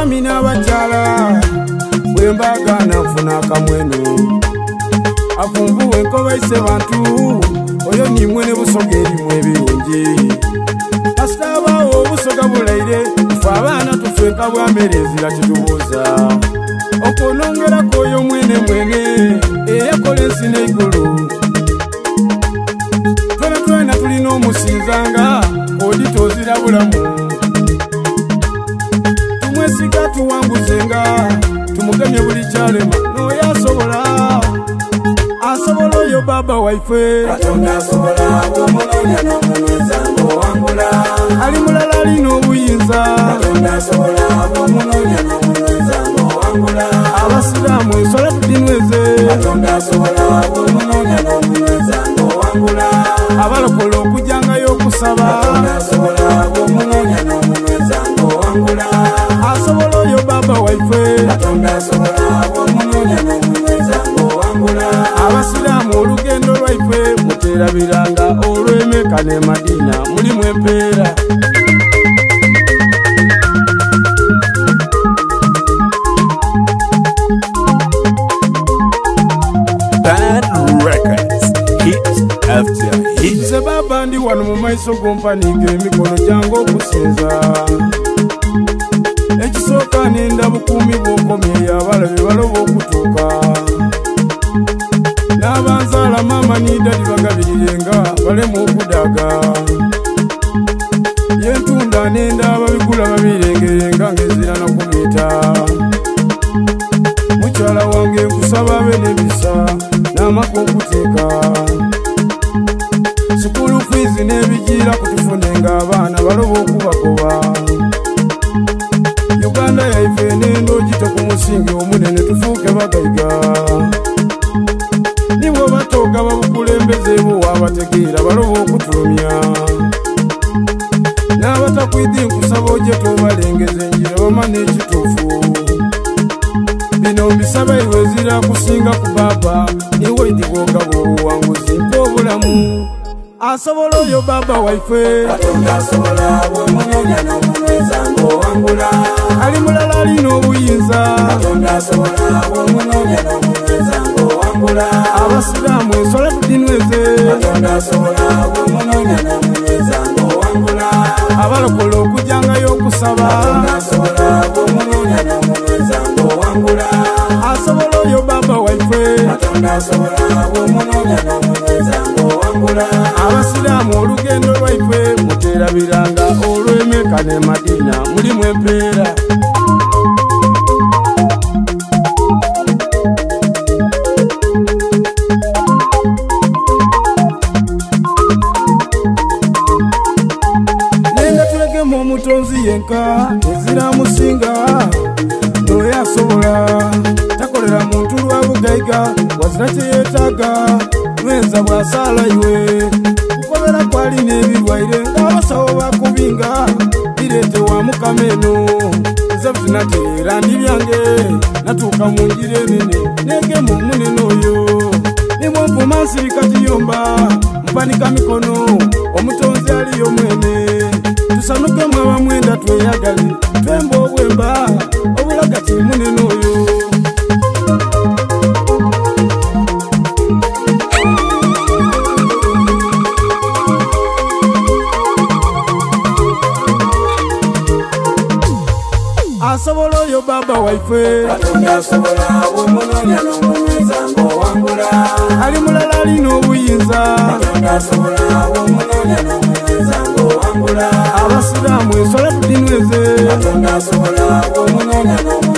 Mina bachala bwembaga nafuna kamweno akumvu enkoba ise bantu oyo ni mwene busogeri mwebirungi asaba obusoga bulaire fa abana tufenka bwamerezira kitubuza okunongera koyo mwene eyakole ensina igulu twena tulina omusinzanga oditozira bulamu mwesiga tuwanguzenga tumugemye buli kyalema noyo asobola oyo baba waife Katonda asobola bw'omunonya n'omunyweza ng'owangula ali mulala alina obuyinza Katonda asobola bw'omunonya n'omunyweza ng'owangula abasiraamu ensole tudinweze Katonda asobola bw'omunonya n'omunyweza ng'owangula abalokola okujjangayo okusaba Katonda asobola bw'omunonya n'omunyweza ng'owangula asobola oyo baba waife Katonda asobola bw'omunonya n'omunyweza ng'owangula abasiraamu olugendo lwaife muterabiranga olw'Emeka ne Madina mulimu empeera Bad Records, hits after hits. nze baba ndi wano mu maiso gompaniga emikono gyange okusinza ekisooka nenda bukuumi bw'okomyeyo abalabe baloba okutuuka n'abanzaala maama nidadi bagabirirenga balemu okudaga yentunda nenda ababigula babirengerenga ngezira n'okubiyita mukyala wange nkusaba abe n'ebisa n'amaka okuteeka sukulu fiizi n'ebigiira kutufunenga abaana baloba okubagoba Uganda yaife nendo jito kumusingi omunene tufuke bagayiga nibo batoga babukulembeze bo wabategeera baloba okutulumya n'abatakwidi nkusaba ojje tobalengeze enjira bamane ekituufu bino mbisaba iwezira kusinga ku baba niwe idigoga bw'obuwanguzi mpa obulamu asobola oyo baba waife Katonda asobola bw'omunonya n'omunyweza ng'owangula ali mulala alina obuyinza Katonda asobola bw'omunonya n'omunyweza ng'owangula abasiraamu ensole tudinweze Katonda asobola bw'omunonya n'omunyweza ng'owangula abalokola okujjangayo okusaba Katonda asobola bw'omunonya n'omunyweza ng'owangula asobola oyo baba waife Katonda asobola bw'omunonya n'omunyweza ng'owangula abasiraamu olugendo lwaife muterabiranga olw'Emeka ne Madina mulimu empeera nenda tulegemu omutonzi yenka ezira musinga noyo asobola takolera muntu lwa bugayiga wazira kyeyetaaga lwenza bw'asaala iwe kukobera kwalina ebirwaire ng'abasawo bakubinga bireete wa mukama eno nze butinateera ndi byange natuuka mu njira enene negemu omunene oyo nimwempuma nsirika kiyomba mpanika mikono omutonzi aliyo mwene tusanukemu abamwenda tweyagale twemba obwemba obulagati munene oyo asobola oyo baba waife Katonda asobola bw'omunonya n'omunyweza ng'owangula ali mulala alina obuyinza Katonda asobola bw'omunonya n'omunyweza ng'owangula abasiraamu ensole tudinweze Katonda asobola bw'omunonya n'omunyweza